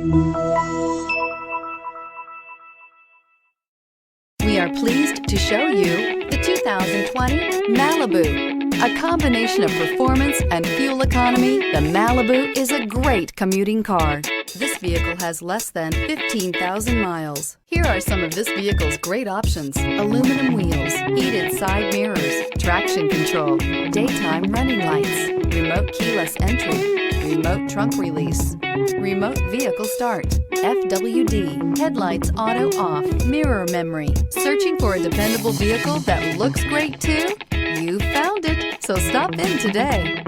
We are pleased to show you the 2020 Malibu. A combination of performance and fuel economy, the Malibu is a great commuting car. This vehicle has less than 15,000 miles. Here are some of this vehicle's great options: aluminum wheels, heated side mirrors, traction control, daytime running lights, remote keyless entry, remote trunk release, remote vehicle start, FWD, headlights auto off, mirror memory. Searching for a dependable vehicle that looks great too? You found it, so stop in today.